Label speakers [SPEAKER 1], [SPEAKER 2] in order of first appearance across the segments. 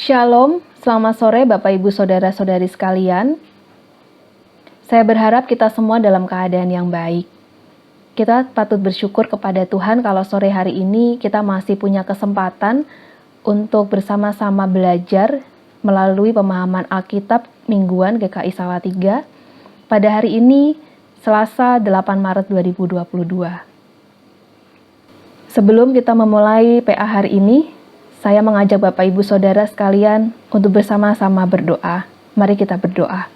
[SPEAKER 1] Shalom, selamat sore Bapak Ibu Saudara-saudari sekalian. Saya berharap kita semua dalam keadaan yang baik. Kita patut bersyukur kepada Tuhan kalau sore hari ini kita masih punya kesempatan untuk bersama-sama belajar melalui pemahaman Alkitab Mingguan GKI Salatiga pada hari ini, Selasa 8 Maret 2022. Sebelum kita memulai PA hari ini, saya mengajak Bapak Ibu Saudara sekalian untuk bersama-sama berdoa. Mari kita berdoa.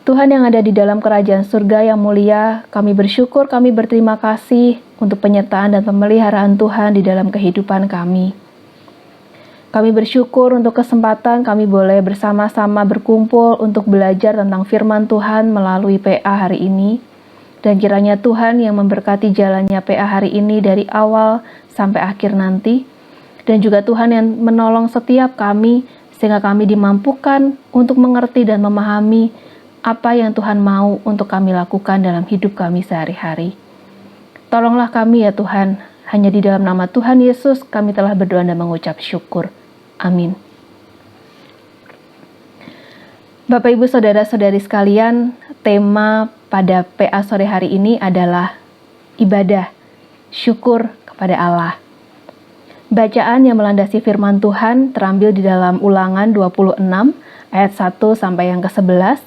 [SPEAKER 1] Tuhan yang ada di dalam kerajaan surga yang mulia, kami bersyukur, kami berterima kasih untuk penyertaan dan pemeliharaan Tuhan di dalam kehidupan kami. Kami bersyukur untuk kesempatan kami boleh bersama-sama berkumpul untuk belajar tentang firman Tuhan melalui PA hari ini. Dan kiranya Tuhan yang memberkati jalannya PA hari ini dari awal sampai akhir nanti. Dan juga Tuhan yang menolong setiap kami sehingga kami dimampukan untuk mengerti dan memahami apa yang Tuhan mau untuk kami lakukan dalam hidup kami sehari-hari. Tolonglah kami ya Tuhan, hanya di dalam nama Tuhan Yesus kami telah berdoa dan mengucap syukur. Amin. Bapak Ibu Saudara-saudari sekalian, tema pada PA sore hari ini adalah ibadah, syukur kepada Allah. Bacaan yang melandasi firman Tuhan terambil di dalam Ulangan 26 ayat 1 sampai yang ke-11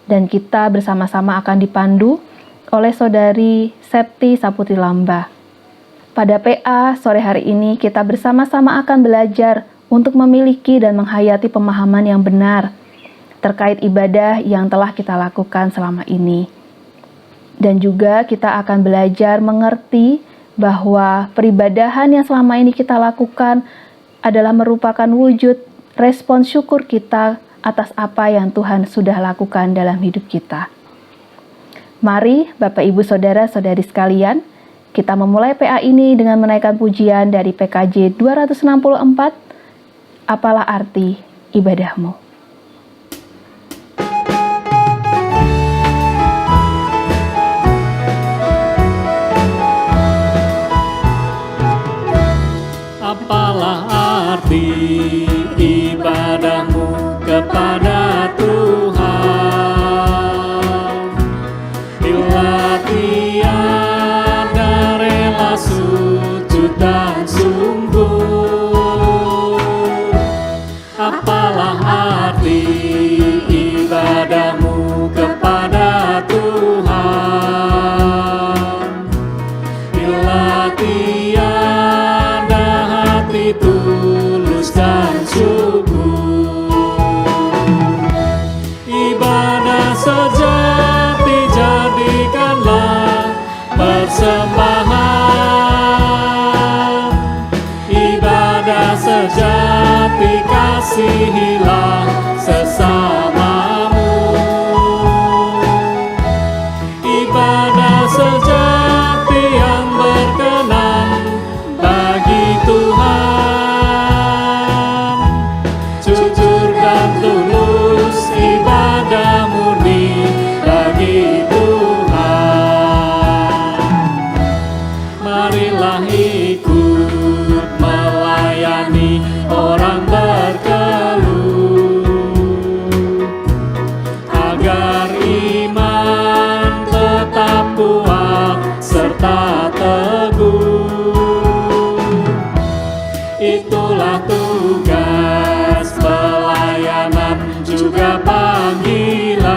[SPEAKER 1] dan kita bersama-sama akan dipandu oleh Saudari Septi Saputri Lamba. Pada PA sore hari ini kita bersama-sama akan belajar untuk memiliki dan menghayati pemahaman yang benar terkait ibadah yang telah kita lakukan selama ini. Dan juga kita akan belajar mengerti bahwa peribadahan yang selama ini kita lakukan adalah merupakan wujud respon syukur kita atas apa yang Tuhan sudah lakukan dalam hidup kita. Mari Bapak Ibu Saudara-saudari sekalian, kita memulai PA ini dengan menaikkan pujian dari PKJ 264, Apalah Arti Ibadahmu.
[SPEAKER 2] Apalah arti ibadahmu kepada Tuhan, bila tiada rela sujud dan sungguh. Apalah arti ibadahmu kepada Tuhan, bila tiada tulus dan sungguh. Ibadah sejati jadikanlah persembahan, ibadah sejati kasihilah sesamamu, ibadah sejati yang berkenan bagi Tuhan. Marilah ikut melayani orang berkeluh, agar iman tetap kuat serta teguh. Itulah tugas pelayanan juga panggilan,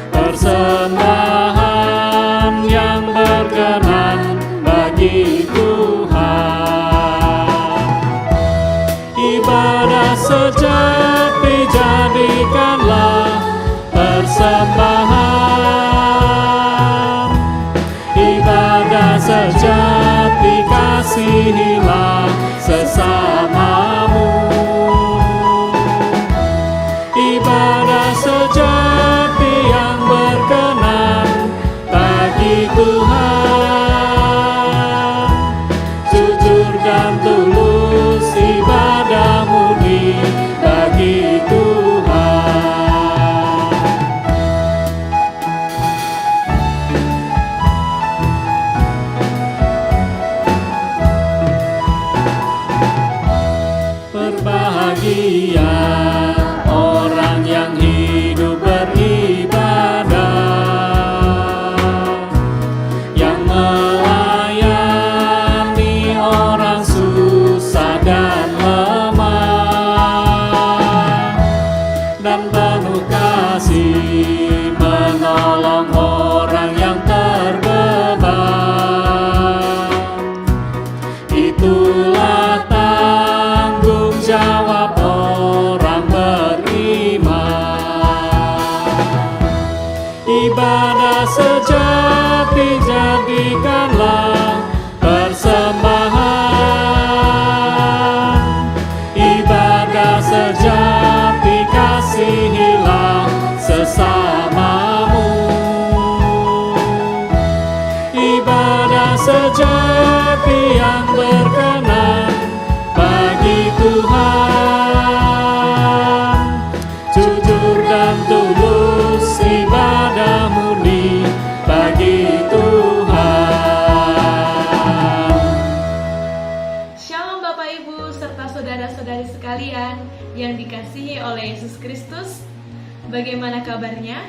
[SPEAKER 2] persembahan yang berkenan bagi Tuhan. Ibadah sejati jadikanlah persembahan, ibadah sejati kasihilah sesamamu, ibadah sejati yang berkenan bagi Tuhan. Jujur dan tulus ibadah murni bagi Tuhan. ibadah sejati jadikanlah persembahan. Ibadah sejati kasihilah sesamamu. Ibadah sejati yang berkenan bagi Tuhan. Jujur dan tulus ibadah murni bagi Tuhan.
[SPEAKER 1] Shalom Bapak Ibu serta saudara-saudari sekalian yang dikasihi oleh Yesus Kristus. Bagaimana kabarnya?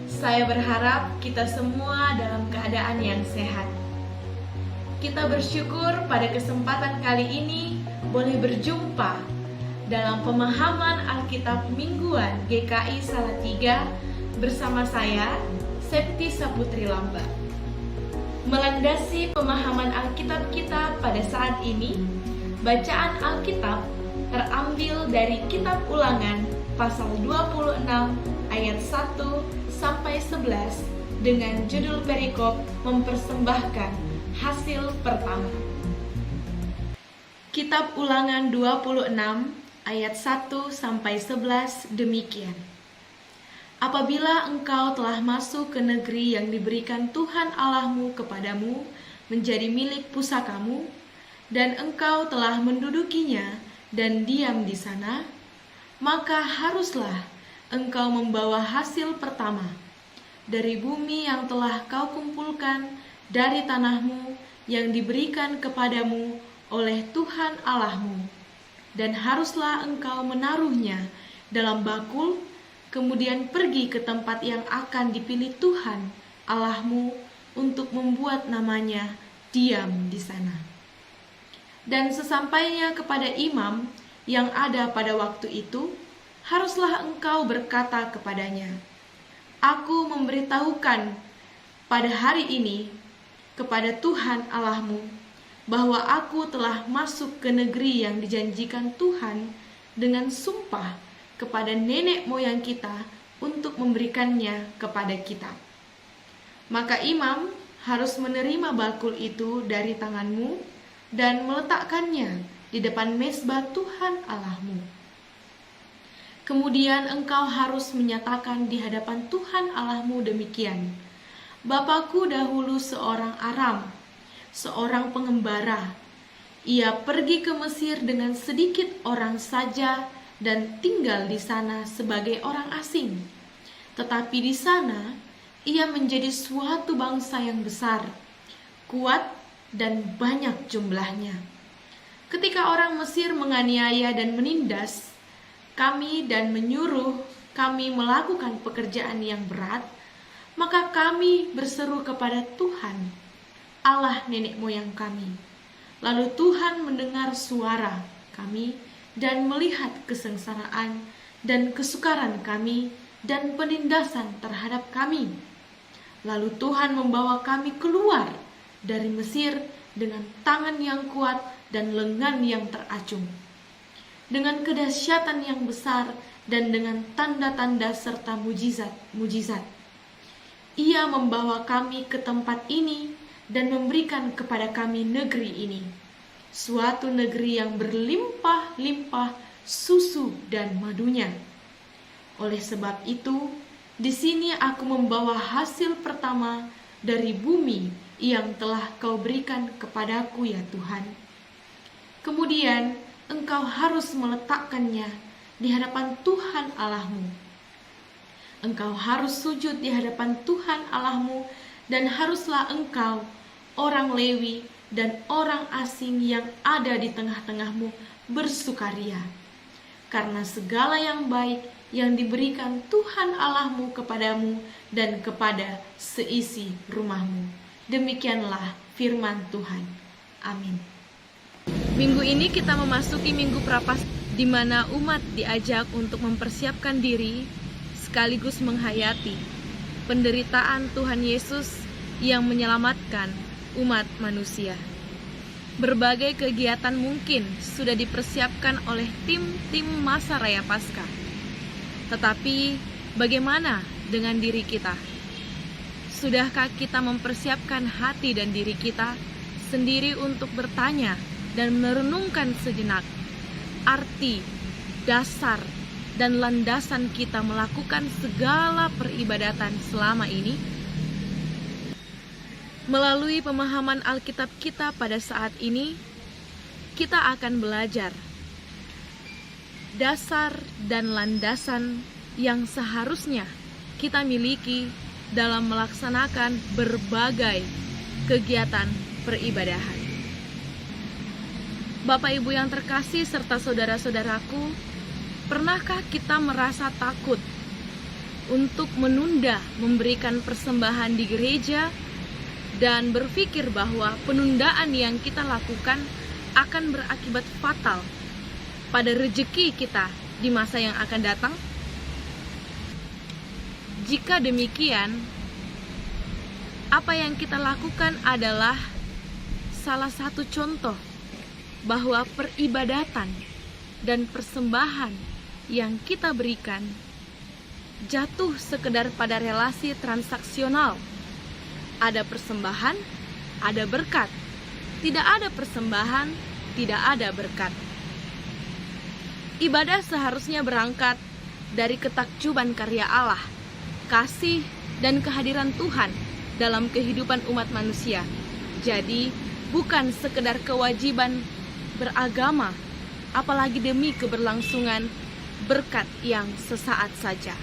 [SPEAKER 1] Saya berharap kita semua dalam keadaan yang sehat. Kita bersyukur pada kesempatan kali ini boleh berjumpa dalam pemahaman Alkitab Mingguan GKI Salatiga bersama saya, Septi Saputri Lamba. Melandasi pemahaman Alkitab kita pada saat ini, bacaan Alkitab terambil dari Kitab Ulangan pasal 26 ayat 1 sampai 11 dengan judul perikop mempersembahkan hasil pertama. Kitab Ulangan 26 ayat 1 sampai 11 demikian. Apabila engkau telah masuk ke negeri yang diberikan Tuhan Allahmu kepadamu menjadi milik pusakamu, dan engkau telah mendudukinya dan diam di sana, maka haruslah engkau membawa hasil pertama dari bumi yang telah kau kumpulkan dari tanahmu yang diberikan kepadamu oleh Tuhan Allahmu. Dan haruslah engkau menaruhnya dalam bakul, kemudian pergi ke tempat yang akan dipilih Tuhan Allahmu untuk membuat namanya diam di sana. Dan sesampainya kepada imam yang ada pada waktu itu, haruslah engkau berkata kepadanya, Aku memberitahukan pada hari ini kepada Tuhan Allahmu, bahwa aku telah masuk ke negeri yang dijanjikan Tuhan dengan sumpah kepada nenek moyang kita untuk memberikannya kepada kita. Maka imam harus menerima bakul itu dari tanganmu dan meletakkannya di depan mezbah Tuhan Allahmu. Kemudian engkau harus menyatakan di hadapan Tuhan Allahmu demikian, Bapakku dahulu seorang Aram, seorang pengembara. Ia pergi ke Mesir dengan sedikit orang saja dan tinggal di sana sebagai orang asing. Tetapi di sana ia menjadi suatu bangsa yang besar, kuat dan banyak jumlahnya. Ketika orang Mesir menganiaya dan menindas kami dan menyuruh kami melakukan pekerjaan yang berat, maka kami berseru kepada Tuhan Allah nenek moyang kami. Lalu Tuhan mendengar suara kami dan melihat kesengsaraan dan kesukaran kami dan penindasan terhadap kami. Lalu Tuhan membawa kami keluar dari Mesir dengan tangan yang kuat dan lengan yang teracung, dengan kedahsyatan yang besar dan dengan tanda-tanda serta mujizat-mujizat. Ia membawa kami ke tempat ini dan memberikan kepada kami negeri ini, suatu negeri yang berlimpah-limpah susu dan madunya. Oleh sebab itu, di sini aku membawa hasil pertama dari bumi yang telah kau berikan kepadaku ya Tuhan. Kemudian engkau harus meletakkannya di hadapan Tuhan Allahmu. Engkau harus sujud di hadapan Tuhan Allahmu, dan haruslah engkau, orang Lewi dan orang asing yang ada di tengah-tengahmu bersukaria, karena segala yang baik yang diberikan Tuhan Allahmu kepadamu dan kepada seisi rumahmu. Demikianlah firman Tuhan. Amin. Minggu ini kita memasuki Minggu Prapas, di mana umat diajak untuk mempersiapkan diri sekaligus menghayati penderitaan Tuhan Yesus yang menyelamatkan umat manusia. Berbagai kegiatan mungkin sudah dipersiapkan oleh tim Masa Raya Paskah. Tetapi bagaimana dengan diri kita? Sudahkah kita mempersiapkan hati dan diri kita sendiri untuk bertanya dan merenungkan sejenak arti, dasar, dan landasan kita melakukan segala peribadatan selama ini? Melalui pemahaman Alkitab kita pada saat ini, kita akan belajar dasar dan landasan yang seharusnya kita miliki dalam melaksanakan berbagai kegiatan peribadahan. Bapak Ibu yang terkasih serta saudara-saudaraku, pernahkah kita merasa takut untuk menunda memberikan persembahan di gereja dan berpikir bahwa penundaan yang kita lakukan akan berakibat fatal pada rezeki kita di masa yang akan datang? Jika demikian, apa yang kita lakukan adalah salah satu contoh bahwa peribadatan dan persembahan yang kita berikan jatuh sekedar pada relasi transaksional. Ada persembahan, ada berkat. Tidak ada persembahan, tidak ada berkat. Ibadah seharusnya berangkat dari ketakjuban karya Allah, kasih dan kehadiran Tuhan dalam kehidupan umat manusia. Jadi, bukan sekedar kewajiban beragama, apalagi demi keberlangsungan berkat yang sesaat saja.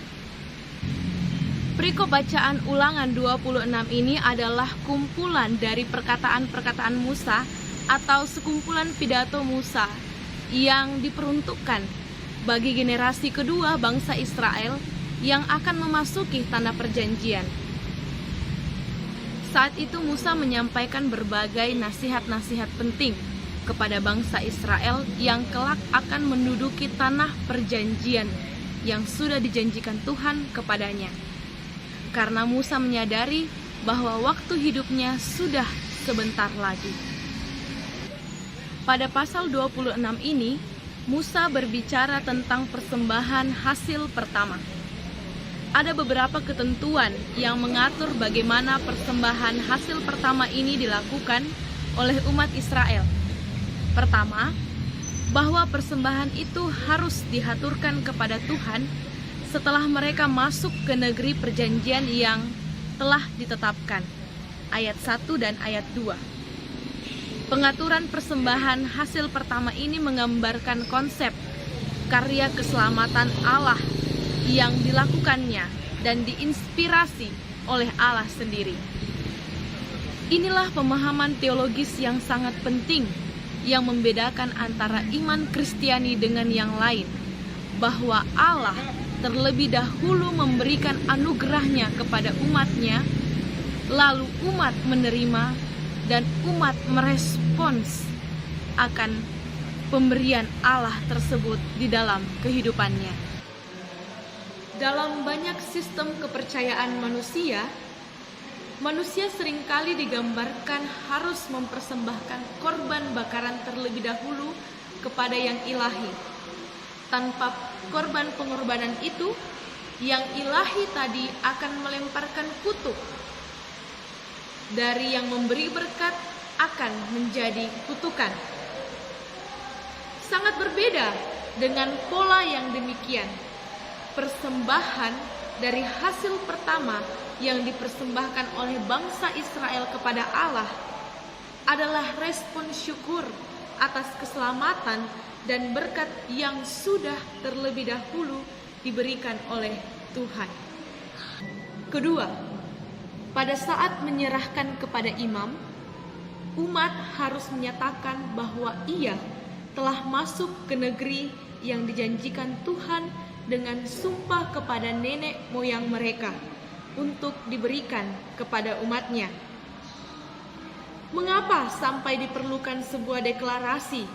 [SPEAKER 1] Perikop bacaan Ulangan 26 ini adalah kumpulan dari perkataan-perkataan Musa atau sekumpulan pidato Musa yang diperuntukkan bagi generasi kedua bangsa Israel yang akan memasuki tanah perjanjian. Saat itu Musa menyampaikan berbagai nasihat-nasihat penting kepada bangsa Israel yang kelak akan menduduki tanah perjanjian yang sudah dijanjikan Tuhan kepadanya. Karena Musa menyadari bahwa waktu hidupnya sudah sebentar lagi. Pada pasal 26 ini, Musa berbicara tentang persembahan hasil pertama. Ada beberapa ketentuan yang mengatur bagaimana persembahan hasil pertama ini dilakukan oleh umat Israel. Pertama, bahwa persembahan itu harus dihaturkan kepada Tuhan setelah mereka masuk ke negeri perjanjian yang telah ditetapkan. Ayat 1 dan ayat 2. Pengaturan persembahan hasil pertama ini menggambarkan konsep karya keselamatan Allah yang dilakukannya dan diinspirasi oleh Allah sendiri. Inilah pemahaman teologis yang sangat penting yang membedakan antara iman Kristiani dengan yang lain, bahwa Allah terlebih dahulu memberikan anugerahnya kepada umatnya, lalu umat menerima dan umat merespons akan pemberian Allah tersebut di dalam kehidupannya. Dalam banyak sistem kepercayaan manusia seringkali digambarkan harus mempersembahkan korban bakaran terlebih dahulu kepada yang ilahi. Tanpa korban pengorbanan itu, yang ilahi tadi akan melemparkan kutuk. Dari yang memberi berkat akan menjadi kutukan. Sangat berbeda dengan pola yang demikian. Persembahan dari hasil pertama yang dipersembahkan oleh bangsa Israel kepada Allah adalah respon syukur atas keselamatan dan berkat yang sudah terlebih dahulu diberikan oleh Tuhan. Kedua, pada saat menyerahkan kepada imam, umat harus menyatakan bahwa ia telah masuk ke negeri yang dijanjikan Tuhan dengan sumpah kepada nenek moyang mereka untuk diberikan kepada umatnya. Mengapa sampai diperlukan sebuah deklarasi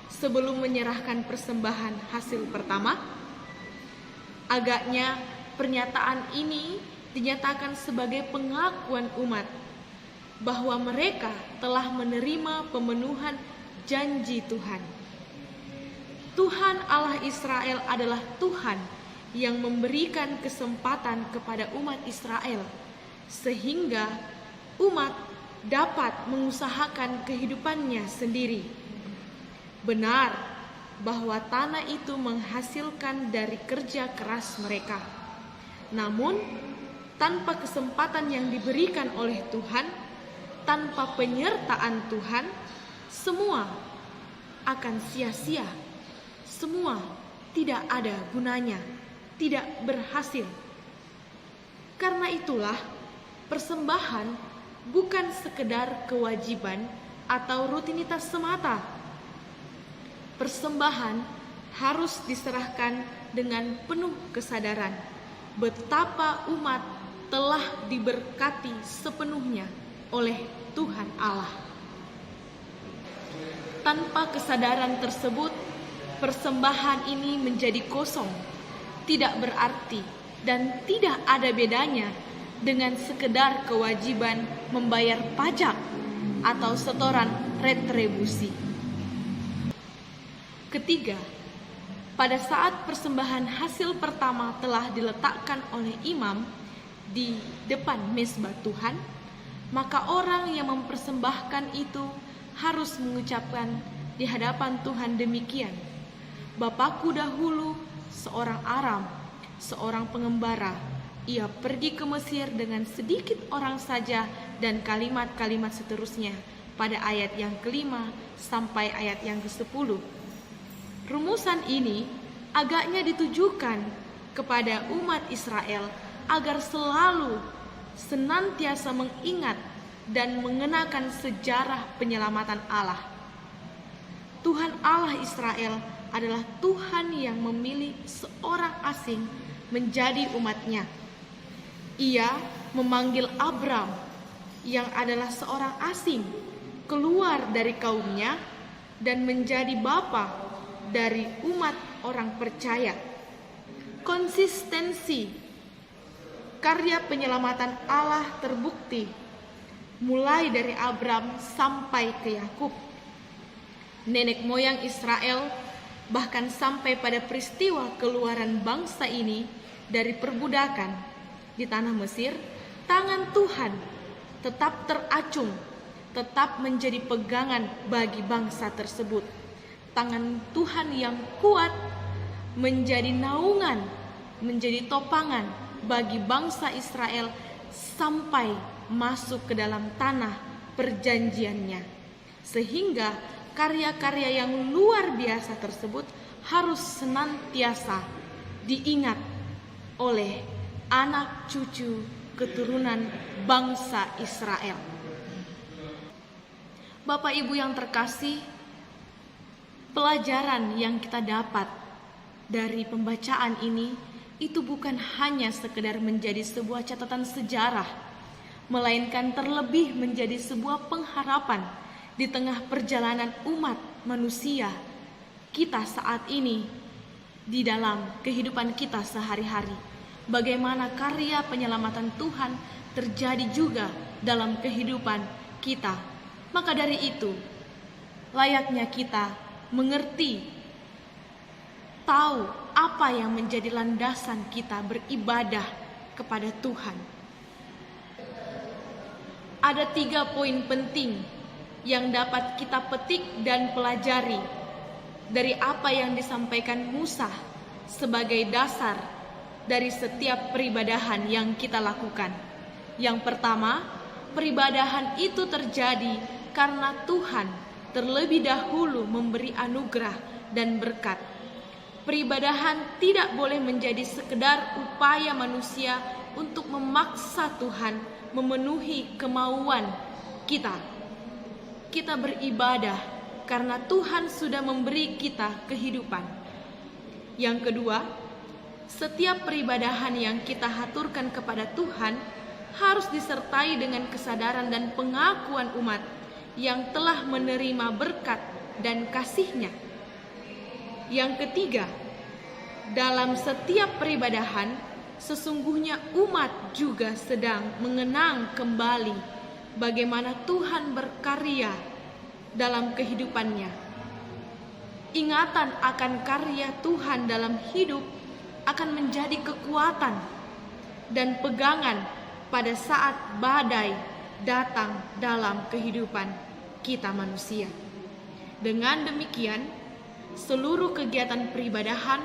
[SPEAKER 1] sebelum menyerahkan persembahan hasil pertama? Agaknya pernyataan ini dinyatakan sebagai pengakuan umat bahwa mereka telah menerima pemenuhan janji Tuhan. Tuhan Allah Israel adalah Tuhan yang memberikan kesempatan kepada umat Israel
[SPEAKER 3] sehingga umat dapat mengusahakan kehidupannya sendiri. Benar bahwa tanah itu menghasilkan dari kerja keras mereka. Namun, tanpa kesempatan yang diberikan oleh Tuhan, tanpa penyertaan Tuhan, semua akan sia-sia. Semua tidak ada gunanya, tidak berhasil. Karena itulah, persembahan bukan sekedar kewajiban atau rutinitas semata. Persembahan harus diserahkan dengan penuh kesadaran betapa umat telah diberkati sepenuhnya oleh Tuhan Allah. Tanpa kesadaran tersebut, persembahan ini menjadi kosong, tidak berarti, dan tidak ada bedanya dengan sekedar kewajiban membayar pajak atau setoran retribusi. Ketiga, pada saat persembahan hasil pertama telah diletakkan oleh imam di depan mezbah Tuhan, maka orang yang mempersembahkan itu harus mengucapkan di hadapan Tuhan demikian: Bapakku dahulu seorang Aram, seorang pengembara. Ia pergi ke Mesir dengan sedikit orang saja, dan kalimat-kalimat seterusnya pada ayat yang kelima sampai ayat yang ke-10. Rumusan ini agaknya ditujukan kepada umat Israel agar selalu senantiasa mengingat dan mengenakan sejarah penyelamatan Allah. Tuhan Allah Israel adalah Tuhan yang memilih seorang asing menjadi umatnya. Ia memanggil Abram yang adalah seorang asing keluar dari kaumnya dan menjadi bapa dari umat orang percaya. Konsistensi karya penyelamatan Allah terbukti mulai dari Abram sampai ke Yakub, nenek moyang Israel, bahkan sampai pada peristiwa keluaran bangsa ini dari perbudakan di tanah Mesir. Tangan Tuhan tetap teracung, tetap menjadi pegangan bagi bangsa tersebut. Tangan Tuhan yang kuat menjadi naungan, menjadi topangan bagi bangsa Israel sampai masuk ke dalam tanah perjanjiannya. Sehingga karya-karya yang luar biasa tersebut harus senantiasa diingat oleh anak cucu keturunan bangsa Israel. Bapak Ibu yang terkasih, pelajaran yang kita dapat dari pembacaan ini itu bukan hanya sekedar menjadi sebuah catatan sejarah, melainkan terlebih menjadi sebuah pengharapan di tengah perjalanan umat manusia kita saat ini di dalam kehidupan kita sehari-hari. Bagaimana karya penyelamatan Tuhan terjadi juga dalam kehidupan kita. Maka dari itu, layaknya kita mengerti, tahu apa yang menjadi landasan kita beribadah kepada Tuhan. Ada 3 poin penting yang dapat kita petik dan pelajari dari apa yang disampaikan Musa sebagai dasar dari setiap peribadahan yang kita lakukan. Yang pertama, peribadahan itu terjadi karena Tuhan terlebih dahulu memberi anugerah dan berkat. Peribadahan tidak boleh menjadi sekedar upaya manusia untuk memaksa Tuhan memenuhi kemauan kita. Kita beribadah karena Tuhan sudah memberi kita kehidupan. Yang kedua, setiap peribadahan yang kita haturkan kepada Tuhan harus disertai dengan kesadaran dan pengakuan umat yang telah menerima berkat dan kasih-Nya. Yang ketiga, dalam setiap peribadahan, sesungguhnya umat juga sedang mengenang kembali bagaimana Tuhan berkarya dalam kehidupannya. Ingatan akan karya Tuhan dalam hidup akan menjadi kekuatan dan pegangan pada saat badai datang dalam kehidupan kita manusia. Dengan demikian, seluruh kegiatan peribadahan,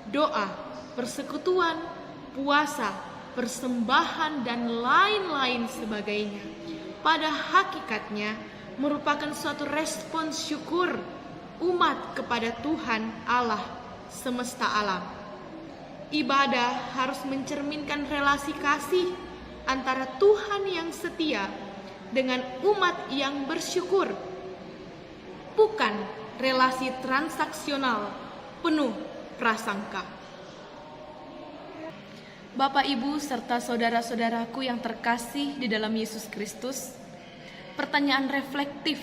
[SPEAKER 3] doa, persekutuan, puasa, persembahan, dan lain-lain sebagainya pada hakikatnya merupakan suatu respons syukur umat kepada Tuhan Allah semesta alam. Ibadah harus mencerminkan relasi kasih antara Tuhan yang setia dengan umat yang bersyukur, bukan relasi transaksional penuh prasangka. Bapak, Ibu, serta saudara-saudaraku yang terkasih di dalam Yesus Kristus, pertanyaan reflektif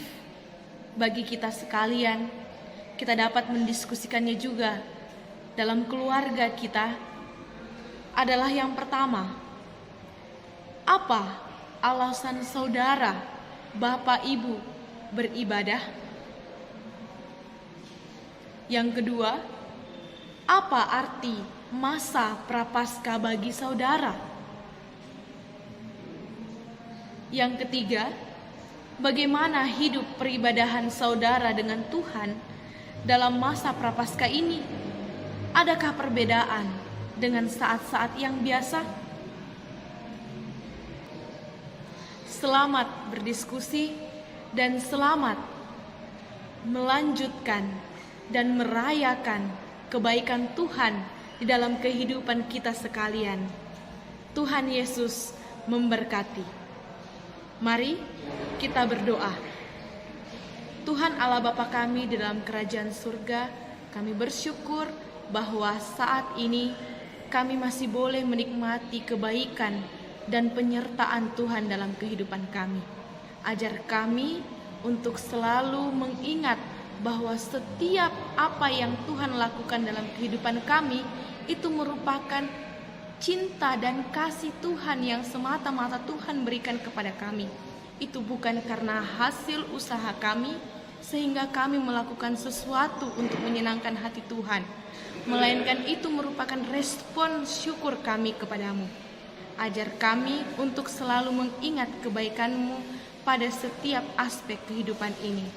[SPEAKER 3] bagi kita sekalian, kita dapat mendiskusikannya juga dalam keluarga kita, adalah yang pertama, apa alasan saudara, Bapak, Ibu beribadah? Yang kedua, apa arti masa prapaskah bagi saudara? Yang ketiga, bagaimana hidup peribadahan saudara dengan Tuhan dalam masa prapaskah ini? Adakah perbedaan dengan saat-saat yang biasa? Selamat berdiskusi dan selamat melanjutkan dan merayakan kebaikan Tuhan di dalam kehidupan kita sekalian. Tuhan Yesus memberkati. Mari kita berdoa. Tuhan Allah Bapa kami di dalam kerajaan surga, kami bersyukur bahwa saat ini kami masih boleh menikmati kebaikan dan penyertaan Tuhan dalam kehidupan kami. Ajar kami untuk selalu mengingat bahwa setiap apa yang Tuhan lakukan dalam kehidupan kami itu merupakan cinta dan kasih Tuhan yang semata-mata Tuhan berikan kepada kami. Itu bukan karena hasil usaha kami sehingga kami melakukan sesuatu untuk menyenangkan hati Tuhan, melainkan itu merupakan respon syukur kami kepadamu. Ajar kami untuk selalu mengingat kebaikan-Mu pada setiap aspek kehidupan ini.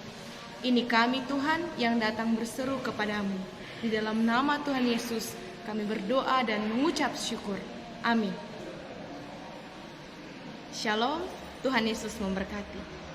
[SPEAKER 3] Ini kami Tuhan yang datang berseru kepadamu. Di dalam nama Tuhan Yesus kami berdoa dan mengucap syukur. Amin. Shalom, Tuhan Yesus memberkati.